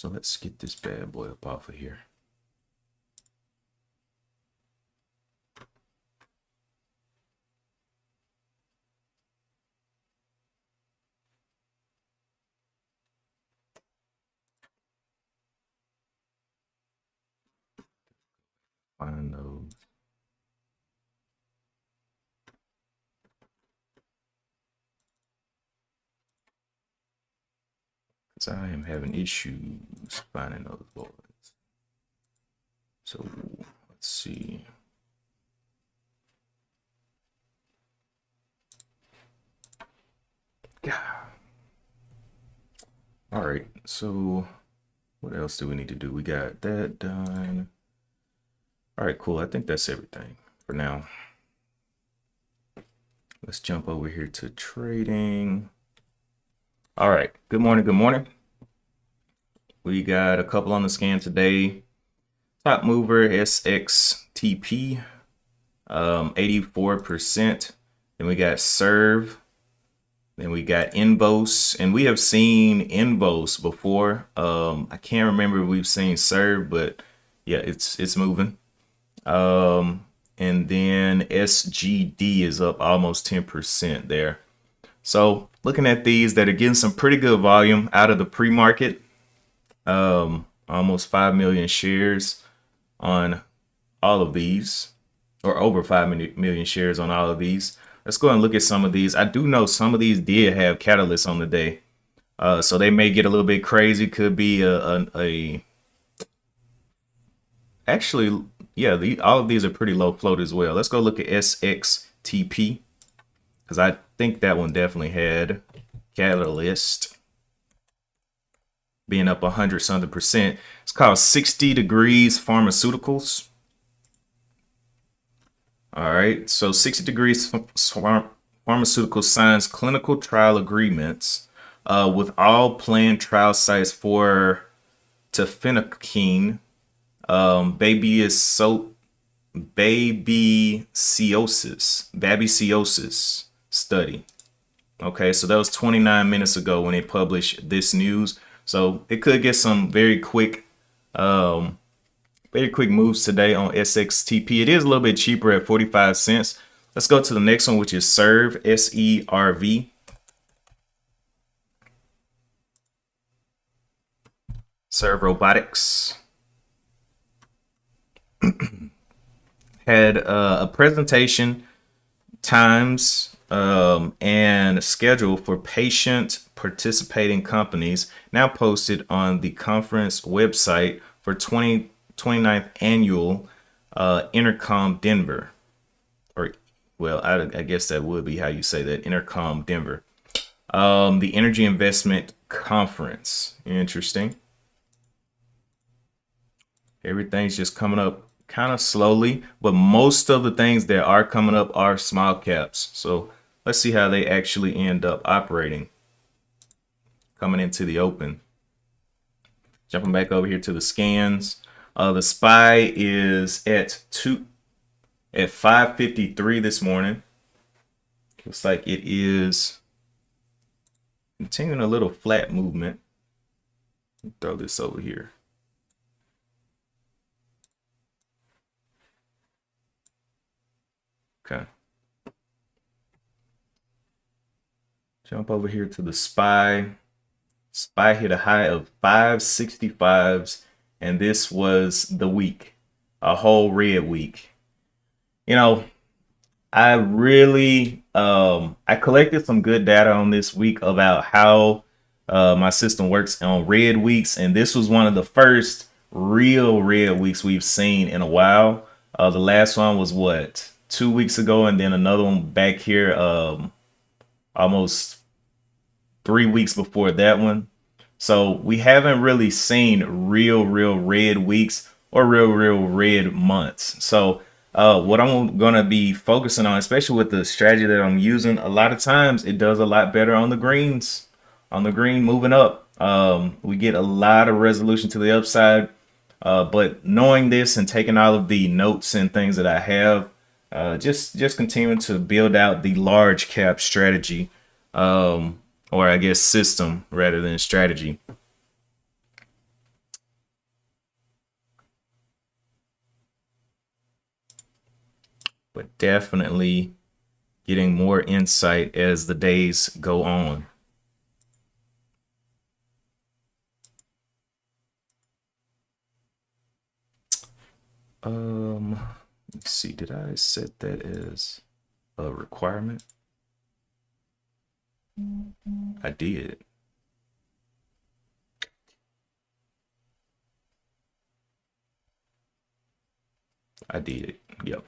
So let's get this bad boy up off of here. Find those. Because I am having issues finding those boys. So let's see. Yeah. All right. So what else do we need to do? We got that done. All right, cool. I think that's everything for now. Let's jump over here to trading. All right. Good morning. Good morning. We got a couple on the scan today. Top mover SXTP, 84%. Then we got Serve. Then we got Invos, and we have seen Invos before. I can't remember if we've seen Serve, but yeah, it's moving. And then SGD is up almost 10% there. So looking at these that are getting some pretty good volume out of the pre-market, almost 5 million shares on all of these, or over 5 million shares on all of these. Let's go and look at some of these. I do know some of these did have catalysts on the day. So they may get a little bit crazy. Could be actually, yeah, all of these are pretty low float as well. Let's go look at SXTP, because I think that one definitely had catalyst, being up 100-something%. It's called 60 Degrees Pharmaceuticals. All right, so 60 Degrees Pharmaceuticals signs clinical trial agreements with all planned trial sites for tafenoquine, babesiosis study. Okay, so that was 29 minutes ago when they published this news. So it could get some very quick moves today on SXTP. It is a little bit cheaper at 45 cents. Let's go to the next one, which is Serve, SERV. Serve Robotics. Had a presentation times and schedule for patient participating companies now posted on the conference website for 29th annual Intercom Denver, or well, I guess that would be how you say that, Intercom Denver. The Energy Investment Conference. Interesting. Everything's just coming up kind of slowly, but most of the things that are coming up are small caps. So let's see how they actually end up operating coming into the open. Jumping back over here to the scans. The SPY is at 5:53 this morning. Looks like it is continuing a little flat movement. Throw this over here. Okay. Jump over here to the SPY. SPY hit a high of 565s, and this was the week, a whole red week. You know, I really I collected some good data on this week about how my system works on red weeks, and this was one of the first real red weeks we've seen in a while. The last one was what, 2 weeks ago, and then another one back here almost 3 weeks before that one. So we haven't really seen real red weeks or real red months. So what I'm going to be focusing on, especially with the strategy that I'm using, a lot of times it does a lot better on the greens, on the green moving up. We get a lot of resolution to the upside. But knowing this and taking all of the notes and things that I have, just continuing to build out the large cap strategy, or I guess system rather than strategy. but definitely getting more insight as the days go on. Let's see, did I set that as a requirement? I did. I did. Yep.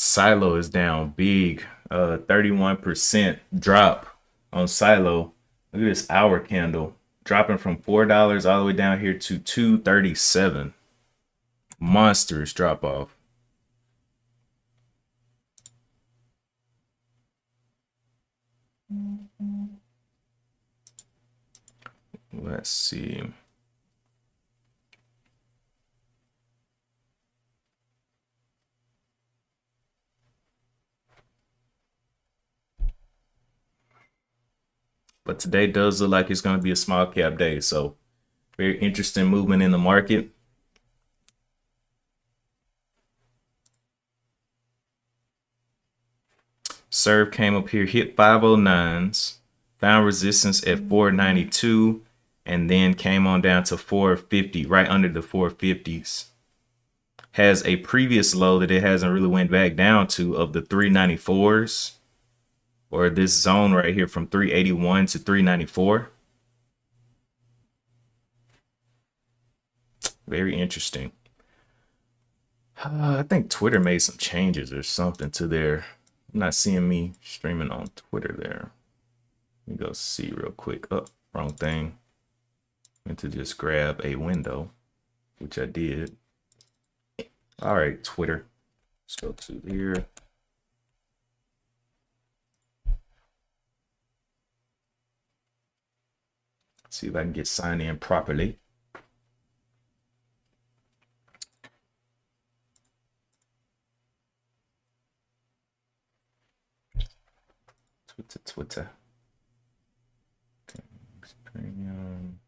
Silo is down big. 31% drop on Silo. Look at this hour candle dropping from $4 all the way down here to 237. Monstrous drop off. Let's see. But today does look like it's going to be a small cap day. So very interesting movement in the market. Serve came up here, hit 509s, found resistance at 492, and then came on down to 450, right under the 450s. Has a previous low that it hasn't really went back down to of the 394s, or this zone right here from 381 to 394. Very interesting. I think Twitter made some changes or something to their. I'm not seeing me streaming on Twitter there. Let me go see real quick. Oh, wrong thing. Meant to just grab a window, which I did. All right, Twitter. Let's go to here. See if I can get signed in properly. Twitter. Okay, premium.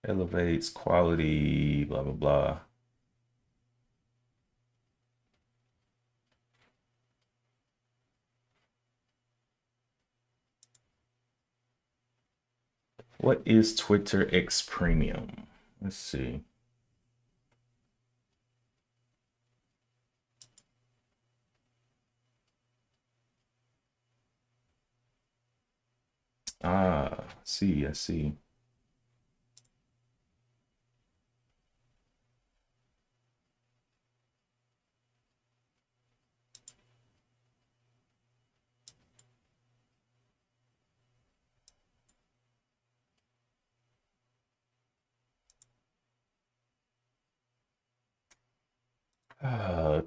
Elevates quality, blah, blah, blah. What is Twitter X Premium? Let's see. I see.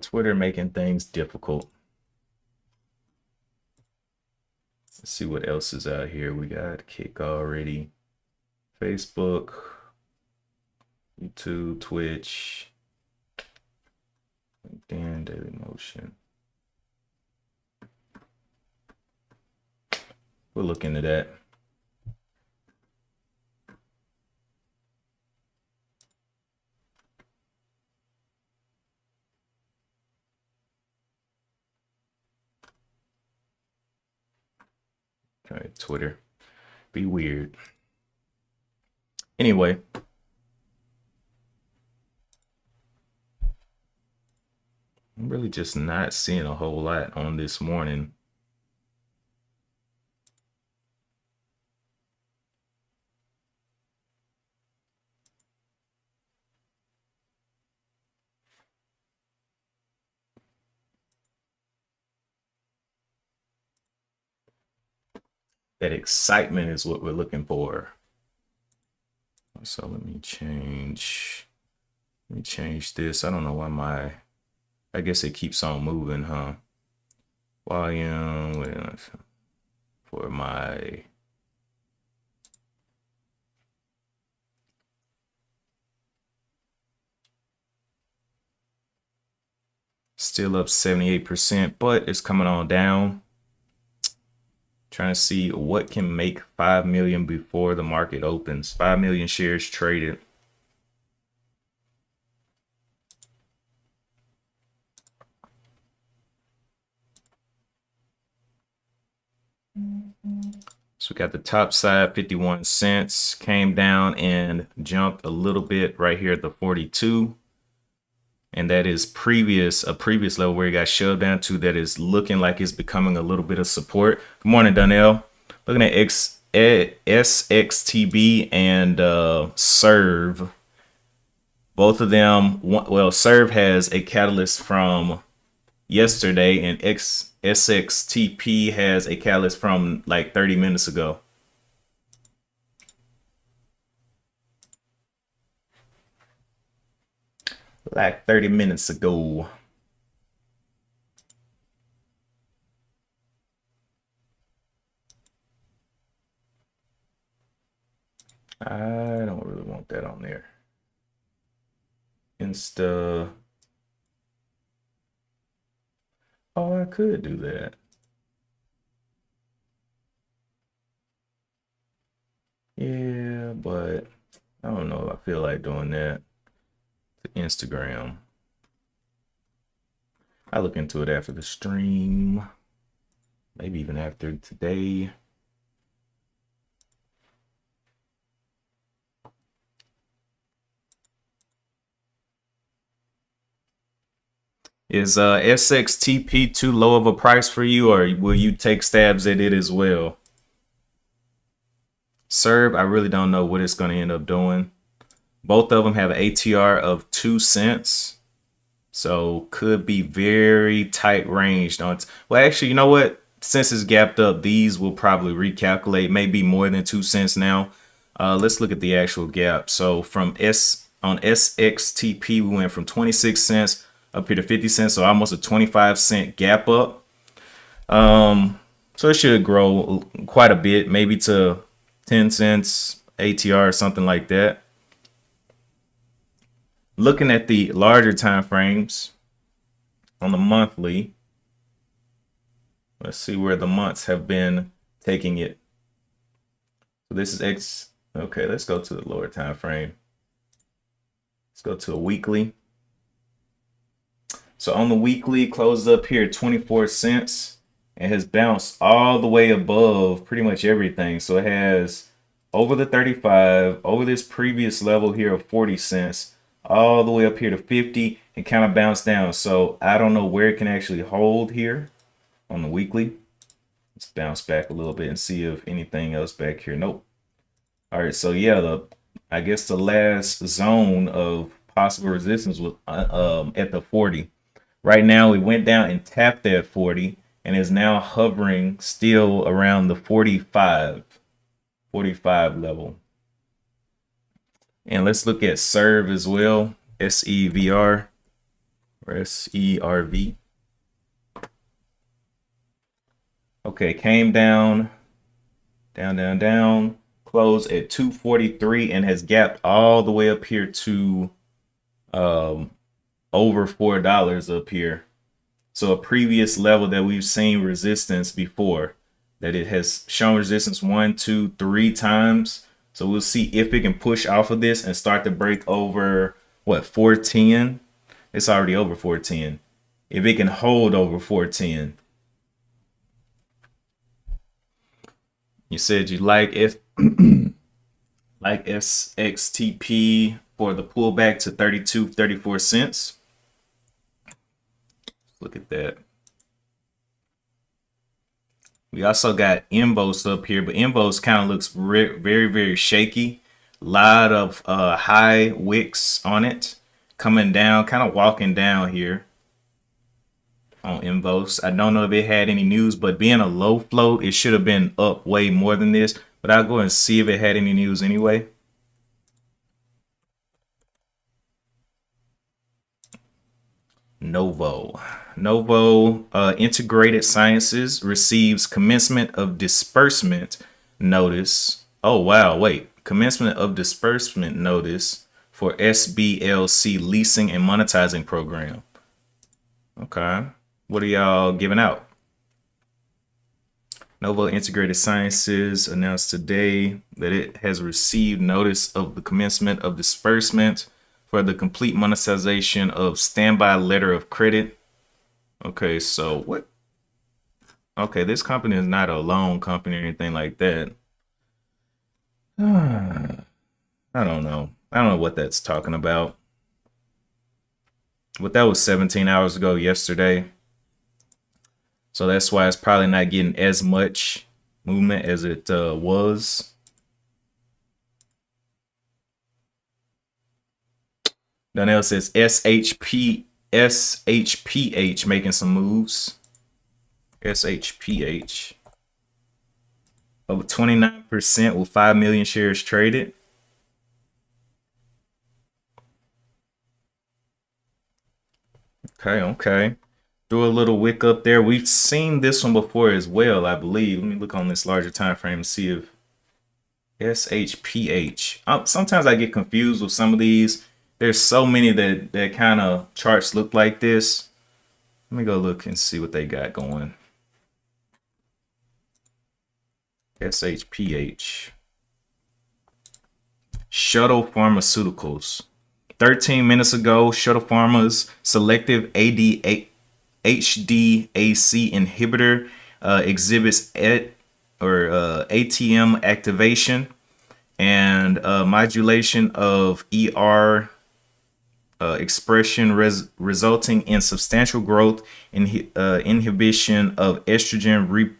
Twitter making things difficult. Let's see what else is out here. We got Kick already. Facebook, YouTube, Twitch, LinkedIn, Dailymotion. We'll look into that. All right, Twitter. Be weird. Anyway. I'm really just not seeing a whole lot on this morning. That excitement is what we're looking for. So let me change this. I don't know why my I guess it keeps on moving, huh? Volume for my still up 78%, but it's coming on down. Trying to see what can make 5 million before the market opens. 5 million shares traded. So we got the top side, 51 cents, came down and jumped a little bit right here at the 42. And that is a previous level where it got shoved down to, that is looking like it's becoming a little bit of support. Good morning, Donnell. Looking at SXTB and Serve. Both of them, well, Serve has a catalyst from yesterday, and SXTP has a catalyst from like 30 minutes ago. Like 30 minutes ago. I don't really want that on there. Insta. Oh, I could do that. Yeah, but I don't know if I feel like doing that to Instagram. I look into it after the stream, maybe even after today. Is SXTP too low of a price for you, or will you take stabs at it as well? Serve, I really don't know what it's going to end up doing. Both of them have an ATR of 2 cents. So could be very tight ranged on. Well, actually, you know what? Since it's gapped up, these will probably recalculate, maybe more than 2 cents now. Let's look at the actual gap. So from on SXTP, we went from 26 cents up here to 50 cents, so almost a 25-cent gap up. So it should grow quite a bit, maybe to 10 cents ATR or something like that. Looking at the larger time frames on the monthly, let's see where the months have been taking it. So this is X. Okay, let's go to the lower time frame. Let's go to a weekly. So on the weekly, closed up here at 24 cents and has bounced all the way above pretty much everything. So it has over the 35, over this previous level here of 40 cents, all the way up here to 50 and kind of bounced down. So I don't know where it can actually hold here on the weekly. Let's bounce back a little bit and see if anything else back here. Nope. All right, so yeah, I guess the last zone of possible resistance was at the 40. Right now, we went down and tapped that 40 and is now hovering still around the 45 level. And let's look at Serve as well, SEVR or SERV. Okay, came down, down, closed at 243 and has gapped all the way up here to over $4 up here. So a previous level that we've seen resistance before, that it has shown resistance 1, 2, 3 times. So we'll see if it can push off of this and start to break over what, 410. It's already over 410. If it can hold over 410. You said you like like SXTP for the pullback to 32, 34 cents. Look at that. We also got Invos up here, but Invos kind of looks very, very shaky. A lot of high wicks on it, coming down, kind of walking down here on Invos. I don't know if it had any news, but being a low float, it should have been up way more than this. But I'll go and see if it had any news anyway. Novo. Novo Integrated Sciences receives commencement of disbursement notice. Oh, wow. Wait. Commencement of disbursement notice for SBLC leasing and monetizing program. Okay. What are y'all giving out? Novo Integrated Sciences announced today that it has received notice of the commencement of disbursement for the complete monetization of standby letter of credit. Okay, so what? Okay, this company is not a loan company or anything like that. I don't know. I don't know what that's talking about. But that was 17 hours ago yesterday. So that's why it's probably not getting as much movement as it was. Donnell says SHPH making some moves. SHPH over 29% with 5 million shares traded. Okay. Do a little wick up there. We've seen this one before as well, I believe. Let me look on this larger time frame and see if SHPH. Sometimes I get confused with some of these. There's so many that kind of charts look like this. Let me go look and see what they got going. SHPH. Shuttle Pharmaceuticals. 13 minutes ago, Shuttle Pharma's selective HDAC inhibitor exhibits ATM activation and modulation of ER expression resulting in substantial growth in inhibition of estrogen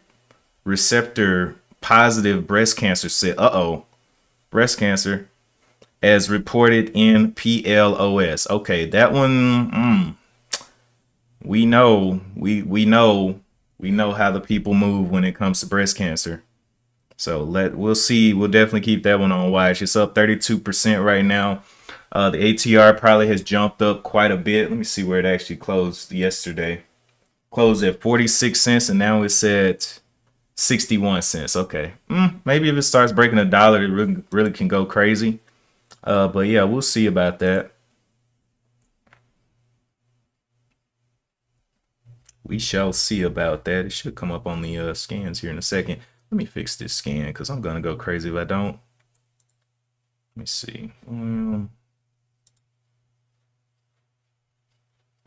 receptor positive breast cancer cell. Breast cancer as reported in PLOS. Okay, that one we know how the people move when it comes to breast cancer. So we'll see. We'll definitely keep that one on watch. It's up 32% right now. The ATR probably has jumped up quite a bit. Let me see where it actually closed yesterday. Closed at 46 cents and now it's at 61 cents. Okay. Maybe if it starts breaking $1, it really can go crazy. But yeah, we'll see about that. We shall see about that. It should come up on the scans here in a second. Let me fix this scan because I'm going to go crazy if I don't. Let me see.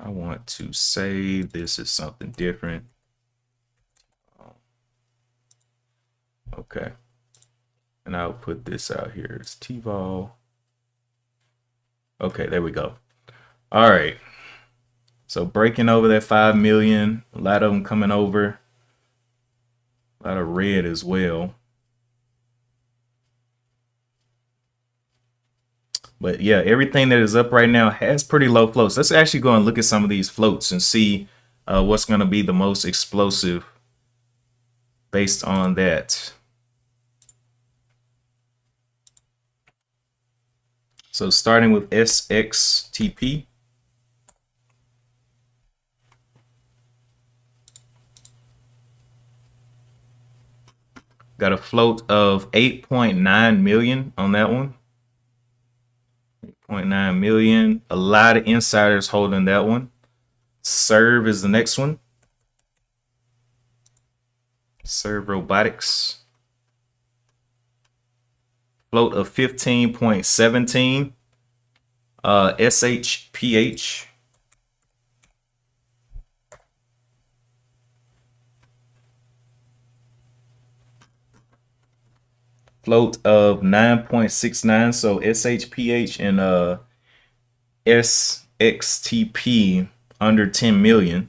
I want to save this as something different. Okay. And I'll put this out here. It's T-Vol. Okay, there we go. All right. So breaking over that 5 million, a lot of them coming over. A lot of red as well. But yeah, everything that is up right now has pretty low floats. Let's actually go and look at some of these floats and see what's going to be the most explosive based on that. So starting with SXTP. Got a float of 8.9 million on that one. 8.9 million. A lot of insiders holding that one. Serve is the next one. Serve Robotics. Float of 15.17. SHPH. Float of 9.69. So SHPH and SXTP under 10 million.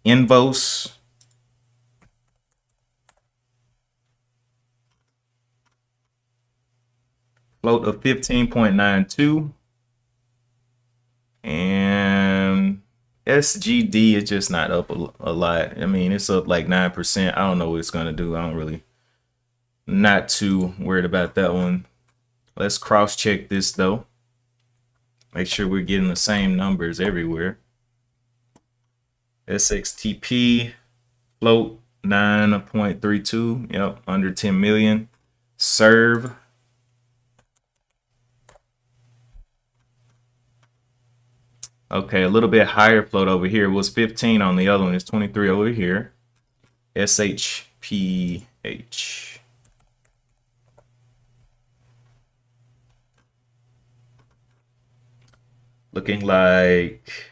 Invos. Float of 15.92. And SGD is just not up a lot. I mean, it's up like 9%. I don't know what it's going to do. I don't really, not too worried about that one. Let's cross check this though. Make sure we're getting the same numbers everywhere. SXTP float 9.32. Yep, under 10 million. Serve. Okay, a little bit higher float over here. It was 15 on the other one. It's 23 over here. SHPH. Looking like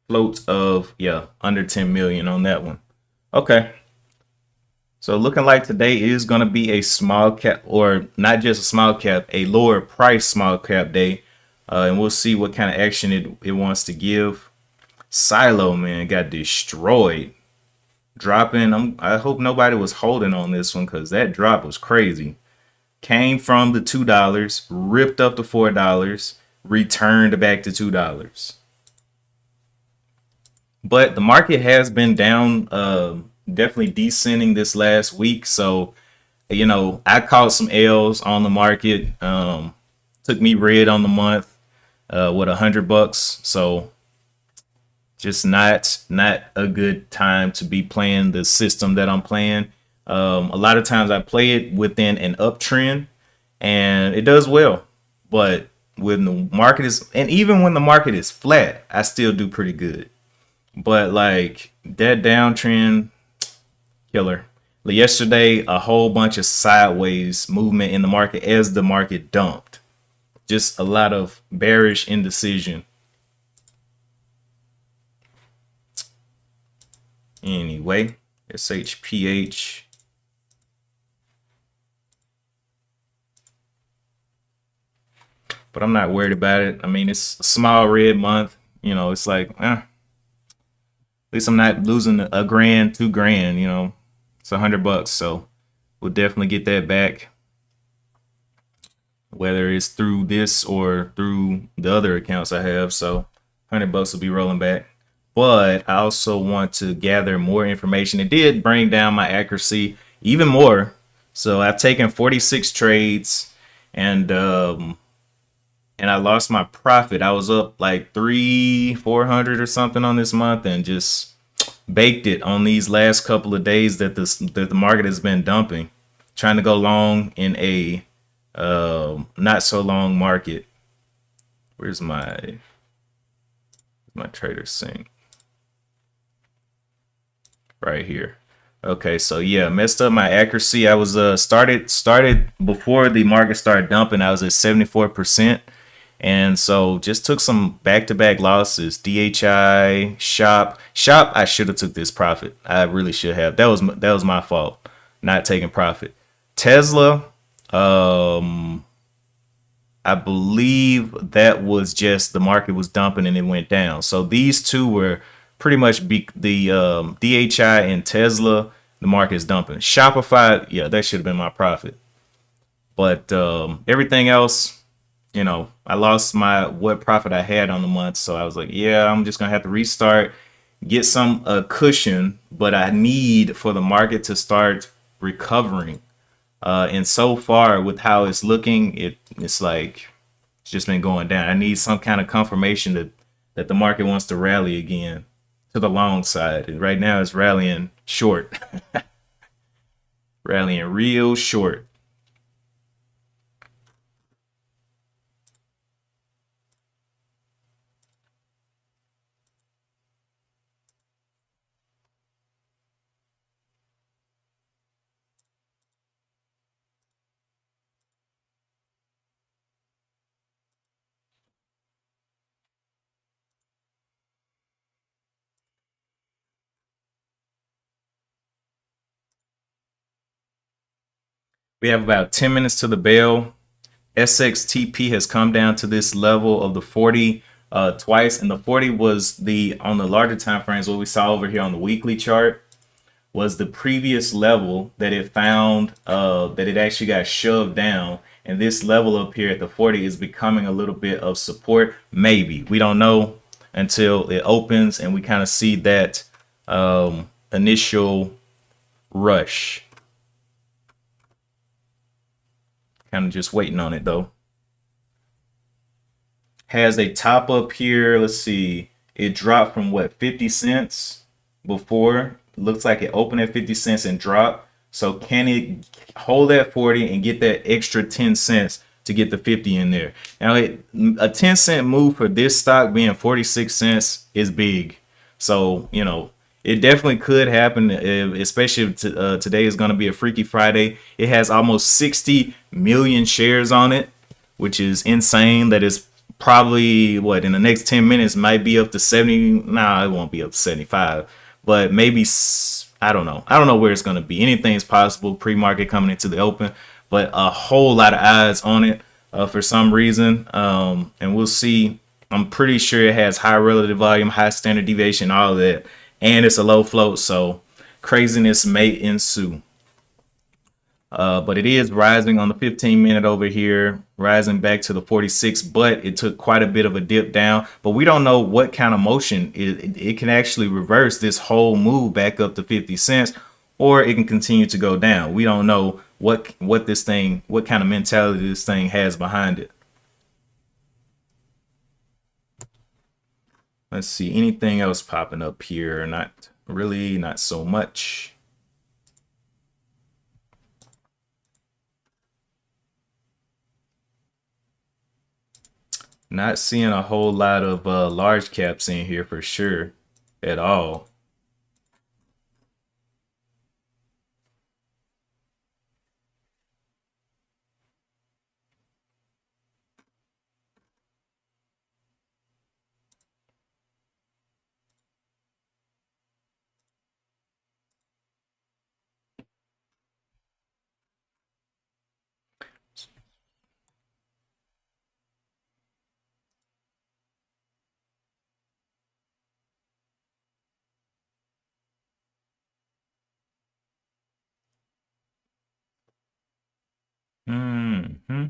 float of, yeah, under 10 million on that one. Okay. So looking like today is going to be a small cap, or not just a small cap, a lower price small cap day. And we'll see what kind of action it wants to give. Silo, man, got destroyed. Dropping. I hope nobody was holding on this one because that drop was crazy. Came from the $2, ripped up to $4, returned back to $2. But the market has been down, definitely descending this last week. So, I caught some L's on the market. Took me red on the month, with $100. So just not a good time to be playing the system that I'm playing. A lot of times I play it within an uptrend and it does well. But when the market is, and even when the market is flat, I still do pretty good. But like that downtrend, killer. Like yesterday, a whole bunch of sideways movement in the market as the market dumped. Just a lot of bearish indecision. Anyway, SHPH. But I'm not worried about it. I mean, it's a small red month. It's like, at least I'm not losing a grand, 2 grand. It's $100. So we'll definitely get that back, whether it's through this or through the other accounts I have. So $100 will be rolling back. But I also want to gather more information. It did bring down my accuracy even more. So I've taken 46 trades, and I lost my profit. I was up like 400 or something on this month, and just baked it on these last couple of days that the market has been dumping, trying to go long in a not so long market. Where's my trader sync? Right here. Okay, so yeah, messed up my accuracy. I was started before the market started dumping. I was at 74%. And so just took some back-to-back losses. DHI, Shop. I should have took this profit. I really should have. That was my fault, not taking profit. Tesla, I believe that was just the market was dumping and it went down. So these two were pretty much the DHI and Tesla. The market is dumping. Shopify, yeah, that should have been my profit. But everything else, I lost my what profit I had on the month. So I was like, yeah, I'm just gonna have to restart, get some cushion, but I need for the market to start recovering. And so far, with how it's looking, it's like it's just been going down. I need some kind of confirmation that the market wants to rally again to the long side. And right now, it's rallying short, rallying real short. We have about 10 minutes to the bell. SXTP has come down to this level of the 40 twice, and the 40 was the on the larger time frames. What we saw over here on the weekly chart was the previous level that it found, that it actually got shoved down, and this level up here at the 40 is becoming a little bit of support. Maybe, we don't know until it opens and we kind of see that initial rush. Kind of just waiting on it though. Has a top up here. Let's see. It dropped from what, 50 cents before. Looks like it opened at 50 cents and dropped. So can it hold that 40 and get that extra 10 cents to get the 50 in there? Now, a 10-cent move for this stock being 46 cents is big. So, it definitely could happen, especially if today is going to be a Freaky Friday. It has almost 60 million shares on it, which is insane. That is probably what in the next 10 minutes might be up to 70. Nah, it won't be up to 75, but maybe I don't know. I don't know where it's going to be. Anything is possible pre-market coming into the open, but a whole lot of eyes on it for some reason. And we'll see. I'm pretty sure it has high relative volume, high standard deviation, all of that. And it's a low float, so craziness may ensue. But it is rising on the 15-minute over here, rising back to the 46, but it took quite a bit of a dip down. But we don't know what kind of motion it can actually reverse this whole move back up to 50 cents, or it can continue to go down. We don't know what kind of mentality this thing has behind it. Let's see, anything else popping up here? Not really, not so much. Not seeing a whole lot of large caps in here for sure at all. Hmm.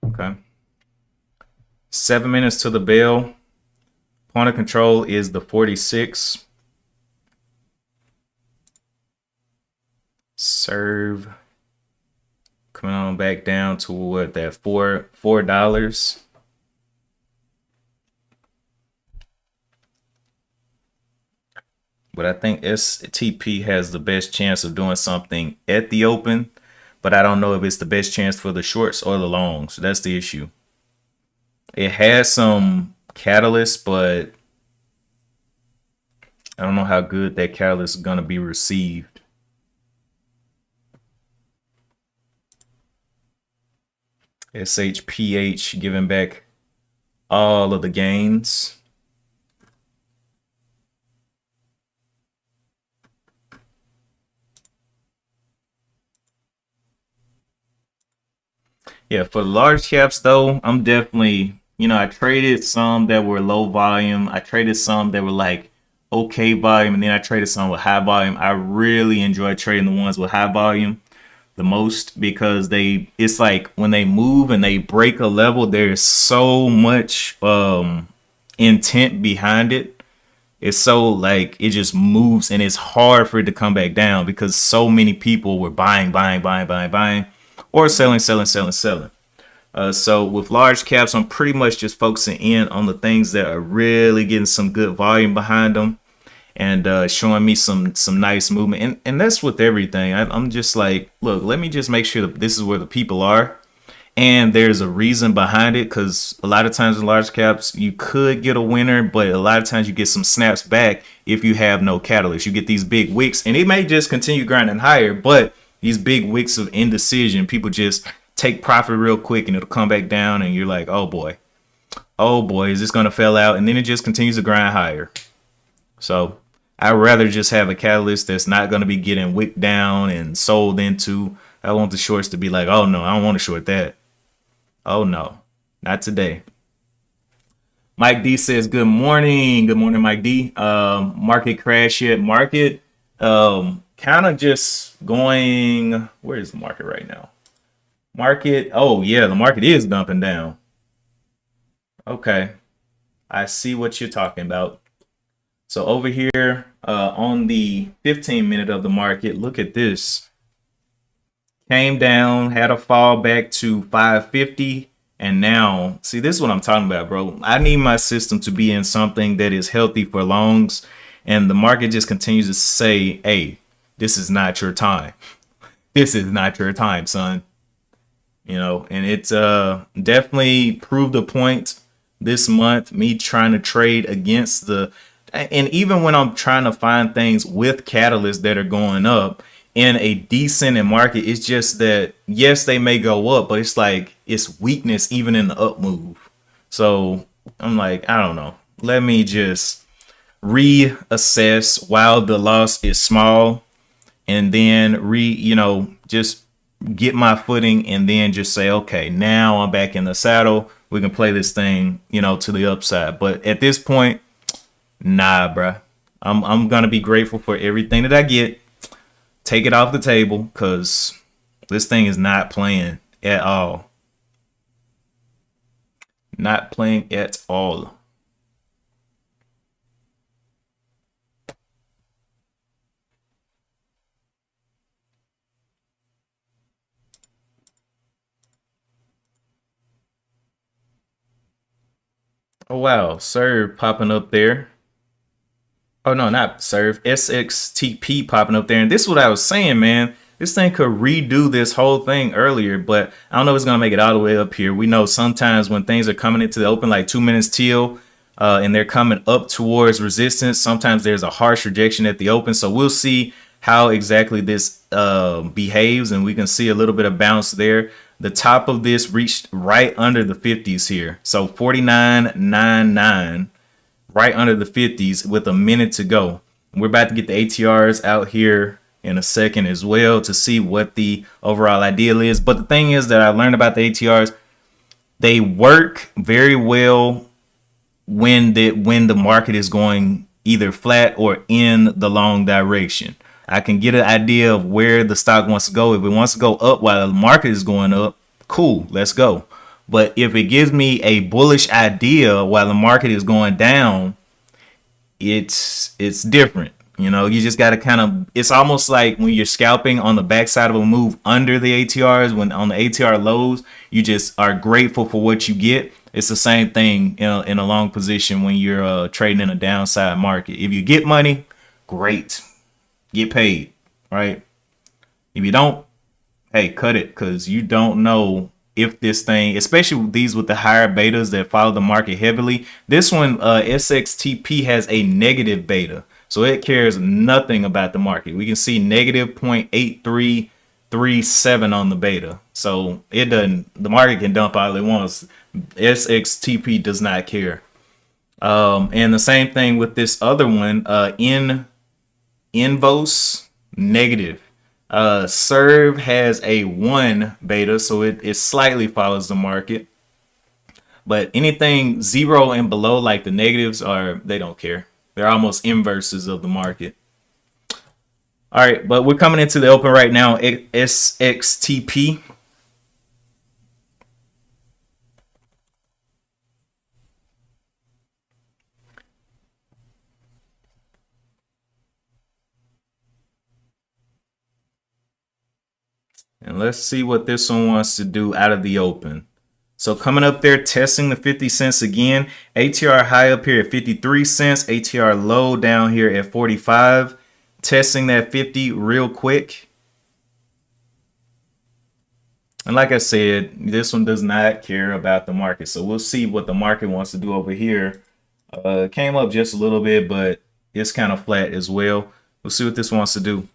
Okay. 7 minutes to the bell. Point of control is the 46. Serve. Coming on back down to what, that $4. But I think STP has the best chance of doing something at the open, but I don't know if it's the best chance for the shorts or the longs. That's the issue. It has some catalyst, but I don't know how good that catalyst is going to be received. SHPH giving back all of the gains. Yeah, for large caps though, I'm definitely, I traded some that were low volume. I traded some that were like okay volume, and then I traded some with high volume. I really enjoy trading the ones with high volume the most because it's like when they move and they break a level, there's so much intent behind it. It's so like it just moves and it's hard for it to come back down because so many people were buying, or selling. So with large caps, I'm pretty much just focusing in on the things that are really getting some good volume behind them and showing me some nice movement. And that's with everything. I'm just like, look, let me just make sure that this is where the people are. And there's a reason behind it, because a lot of times in large caps, you could get a winner, but a lot of times you get some snaps back if you have no catalyst. You get these big wicks, and it may just continue grinding higher, but these big wicks of indecision, people just take profit real quick and it'll come back down, and you're like, oh boy, is this going to fail out? And then it just continues to grind higher. So I'd rather just have a catalyst that's not going to be getting wicked down and sold into. I want the shorts to be like, oh no, I don't want to short that. Oh no, not today. Mike D says, good morning. Good morning, Mike D. Market crash yet? Market kind of just going, where is the market right now? Market, oh yeah, the market is dumping down. Okay, I see what you're talking about. So over here on the 15-minute of the market, look at this. Came down, had a fall back to 550, and now, see, this is what I'm talking about, bro. I need my system to be in something that is healthy for longs, and the market just continues to say, hey, this is not your time. This is not your time, son. And it's definitely proved a point this month, me trying to trade against the, and even when I'm trying to find things with catalysts that are going up in a decent market, it's just that yes, they may go up, but it's like it's weakness even in the up move. So I'm like, I don't know, let me just reassess while the loss is small, and then just get my footing, and then just say, okay, now I'm back in the saddle. We can play this thing, to the upside. But at this point, nah, bruh. I'm gonna be grateful for everything that I get. Take it off the table, because this thing is not playing at all. Not playing at all. Oh wow, serve popping up there. Oh no, not serve. SXTP popping up there. And this is what I was saying, man. This thing could redo this whole thing earlier, but I don't know if it's gonna make it all the way up here. We know sometimes when things are coming into the open, like 2 minutes till, and they're coming up towards resistance, sometimes there's a harsh rejection at the open. So we'll see how exactly this behaves, and we can see a little bit of bounce there. The top of this reached right under the 50s here. So 49.99, right under the 50s with a minute to go. We're about to get the ATRs out here in a second as well to see what the overall ideal is. But the thing is that I learned about the ATRs, they work very well when the market is going either flat or in the long direction. I can get an idea of where the stock wants to go. If it wants to go up while the market is going up, cool, let's go. But if it gives me a bullish idea while the market is going down, it's different. You just got to kind of, it's almost like when you're scalping on the backside of a move under the ATRs, when on the ATR lows, you just are grateful for what you get. It's the same thing in a long position when you're trading in a downside market. If you get money, great, get paid, right? If you don't, hey, cut it, because you don't know if this thing, especially these with the higher betas that follow the market heavily. This one, SXTP, has a negative beta, so it cares nothing about the market. We can see negative 0.8337 on the beta, so it doesn't. The market can dump all it wants. SXTP does not care. And the same thing with this other one, Invos, negative. Serve has a 1 beta, so it slightly follows the market. But anything 0 and below, like the negatives, they don't care. They're almost inverses of the market. All right, but we're coming into the open right now. SXTP. And let's see what this one wants to do out of the open. So coming up there, testing the 50 cents again. ATR high up here at 53 cents. ATR low down here at 45. Testing that 50 real quick. And like I said, this one does not care about the market. So we'll see what the market wants to do over here. Came up just a little bit, but it's kind of flat as well. We'll see what this wants to do.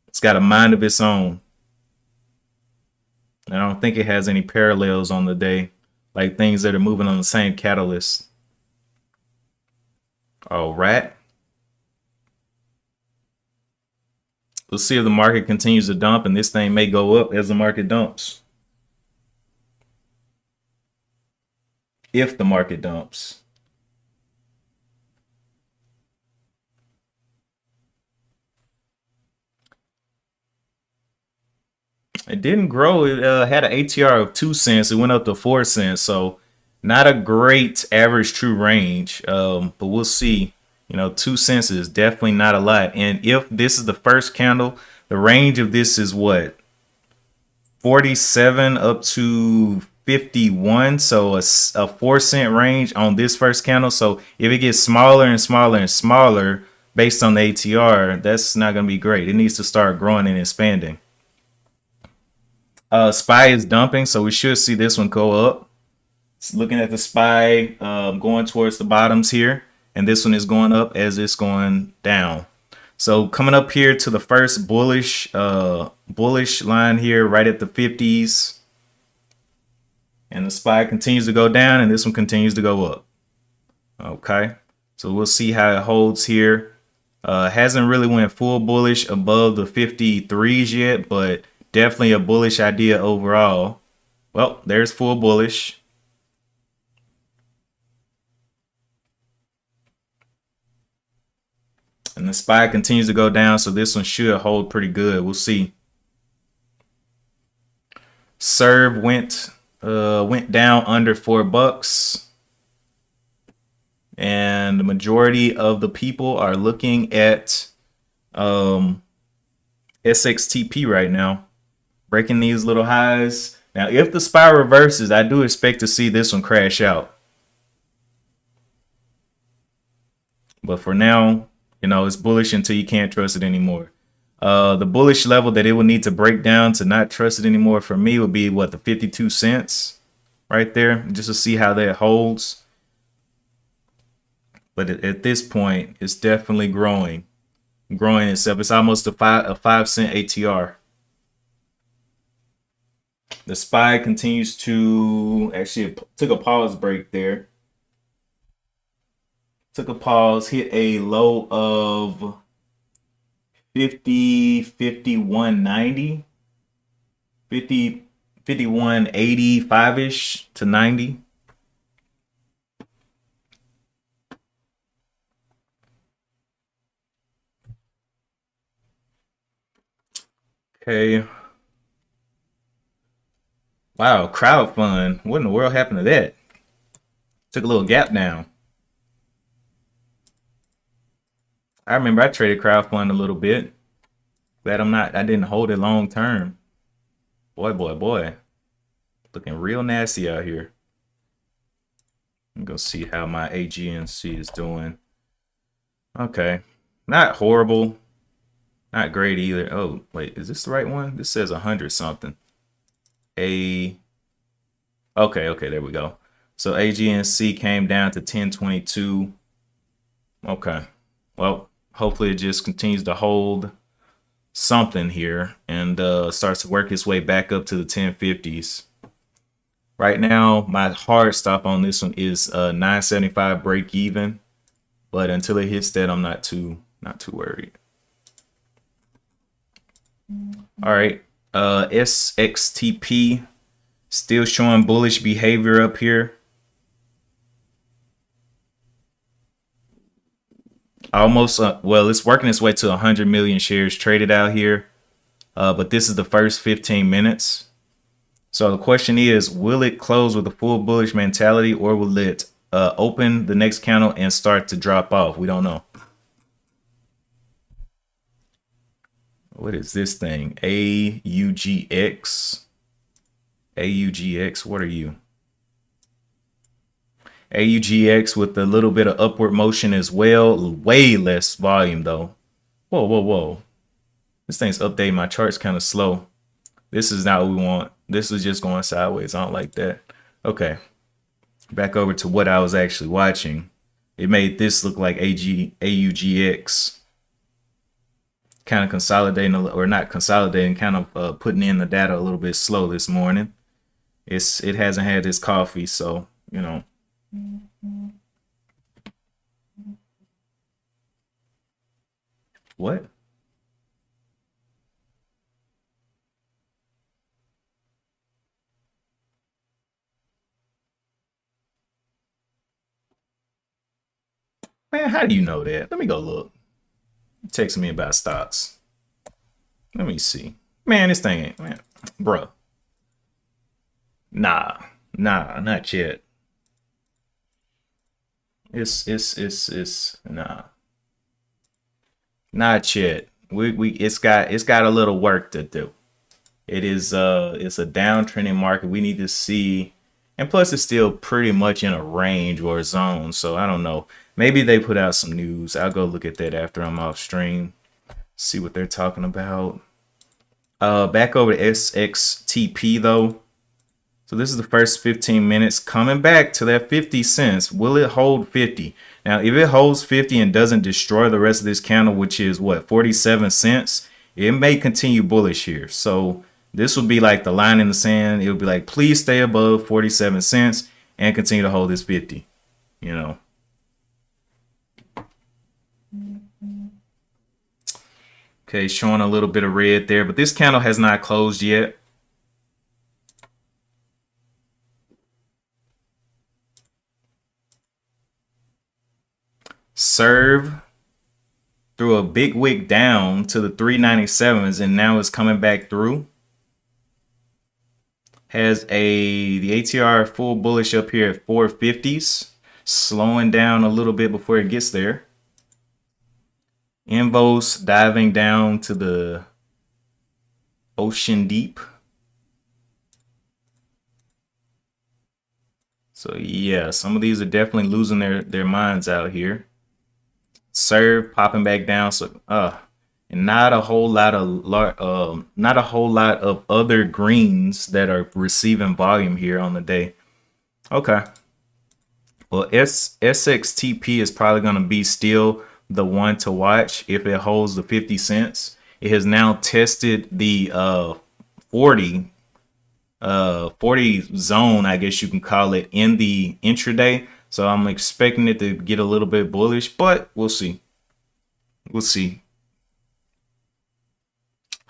It's got a mind of its own. I don't think it has any parallels on the day, like things that are moving on the same catalyst. All right. We'll see if the market continues to dump, and this thing may go up as the market dumps. If the market dumps. It didn't grow. It had an ATR of 2 cents. It went up to 4 cents. So not a great average true range. But we'll see You know, 2 cents is definitely not a lot. And if this is the first candle, the range of this is what? 47 up to 51. So a 4 cent range on this first candle. So if it gets smaller and smaller and smaller based on the ATR, that's not going to be great. It needs to start growing and expanding. SPY is dumping, so we should see this one go up. It's looking at the SPY going towards the bottoms here, and this one is going up as it's going down. So coming up here to the first bullish line here, right at the 50s, and the SPY continues to go down, and this one continues to go up. Okay, so we'll see how it holds here. Hasn't really went full bullish above the 53s yet, but definitely a bullish idea overall. Well, there's full bullish. And the SPY continues to go down, so this one should hold pretty good. We'll see. Serve went down under $4, and the majority of the people are looking at SXTP right now, breaking these little highs. Now, if the SPY reverses, I do expect to see this one crash out. But for now, you know, it's bullish until you can't trust it anymore. The bullish level that it would need to break down to not trust it anymore for me would be what, the 52 cents right there, just to see how that holds. But at this point, it's definitely growing itself. It's almost a 5 cent ATR. The SPY continues to actually took a pause break there. Took a pause, hit a low of 50, 51.90, 50, 51.85-ish to 90. Okay. Wow, crowd fund. What in the world happened to that? Took a little gap down. I remember I traded crowd fund a little bit. Glad I didn't hold it long term. Boy, boy, boy. Looking real nasty out here. I'm gonna see how my AGNC is doing. Okay. Not horrible. Not great either. Oh, wait, is this the right one? This says 100 something. Okay, there we go. So AGNC came down to 1022. Okay. Well, hopefully it just continues to hold something here and starts to work its way back up to the 1050s. Right now, my hard stop on this one is 975 break even, but until it hits that, I'm not too worried. All right, SXTP still showing bullish behavior up here. Almost, well, it's working its way to 100 million shares traded out here, but this is the first 15 minutes. So the question is, will it close with a full bullish mentality, or will it open the next candle and start to drop off? We don't know. What is this thing? AUGX. AUGX, what are you? AUGX with a little bit of upward motion as well. Way less volume though. Whoa, whoa, whoa. This thing's updating my charts kind of slow. This is not what we want. This is just going sideways. I don't like that. Okay. Back over to what I was actually watching. It made this look like AUGX. Kind of consolidating, or not consolidating, kind of putting in the data a little bit slow this morning. It hasn't had its coffee, so, you know. What? Man, how do you know that? Let me go look. It texting me about stocks. Let me see. Man, this thing ain't, man, bruh. Nah, not yet. It's nah. Not yet. It's got a little work to do. It's a downtrending market. We need to see, and plus it's still pretty much in a range or a zone. So I don't know. Maybe they put out some news. I'll go look at that after I'm off stream. See what they're talking about. Back over to SXTP though. So this is the first 15 minutes coming back to that 50 cents. Will it hold 50? Now, if it holds 50 and doesn't destroy the rest of this candle, which is what, 47 cents, it may continue bullish here. So this would be like the line in the sand. It would be like, please stay above 47 cents and continue to hold this 50, you know. Okay, showing a little bit of red there, but this candle has not closed yet. Serve through a big wick down to the 397s, and now it's coming back through. Has the ATR full bullish up here at 450s, slowing down a little bit before it gets there. Invos diving down to the ocean deep. So yeah, some of these are definitely losing their minds out here. Serve popping back down. So and not a whole lot of other greens that are receiving volume here on the day. Okay. Well, SXTP is probably going to be still the one to watch if it holds the 50 cents. It has now tested the 40 zone, I guess you can call it, in the intraday. So I'm expecting it to get a little bit bullish, but we'll see. We'll see.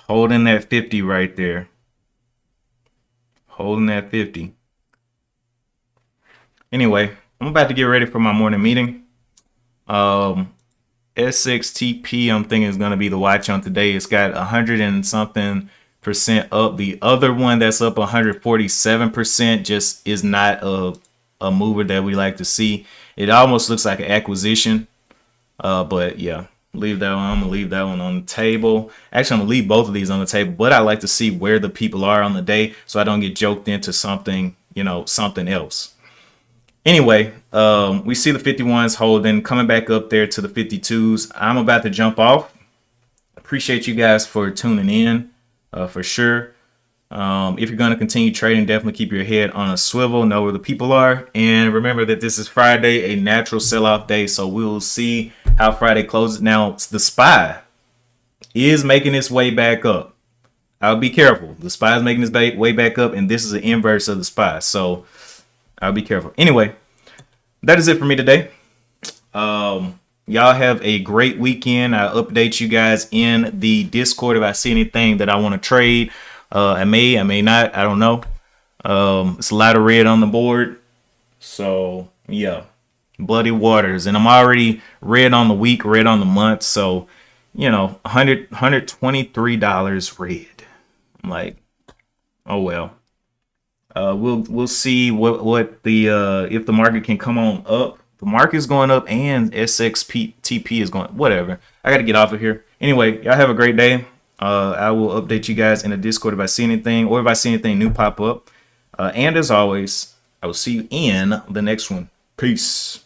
Holding that 50 right there. Holding that 50. Anyway, I'm about to get ready for my morning meeting. SXTP, I'm thinking is going to be the watch on today. It's got 100 and something percent up. The other one that's up 147% just is not a mover that we like to see. It almost looks like an acquisition. But yeah, leave that one. I'm gonna leave that one on the table. Actually, I'm gonna leave both of these on the table, but I like to see where the people are on the day so I don't get joked into something, something else. Anyway, we see the 51s holding, coming back up there to the 52s. I'm about to jump off. Appreciate you guys for tuning in, for sure. If you're going to continue trading, definitely keep your head on a swivel, know where the people are. And remember that this is Friday, a natural sell-off day. So we'll see how Friday closes. Now, the SPY is making its way back up. I'll be careful. The SPY is making its way back up, and this is the inverse of the SPY. So I'll be careful. Anyway, that is it for me today. Y'all have a great weekend. I'll update you guys in the Discord if I see anything that I want to trade. I may not. I don't know. It's a lot of red on the board. So, yeah. Bloody waters. And I'm already red on the week, red on the month. So, $123 red. I'm like, oh well. We'll see what the if the market can come on up. The market's going up and SXTP is going, whatever. I got to get off of here. Anyway, y'all have a great day. I will update you guys in the Discord if I see anything or if I see anything new pop up. And as always, I will see you in the next one. Peace.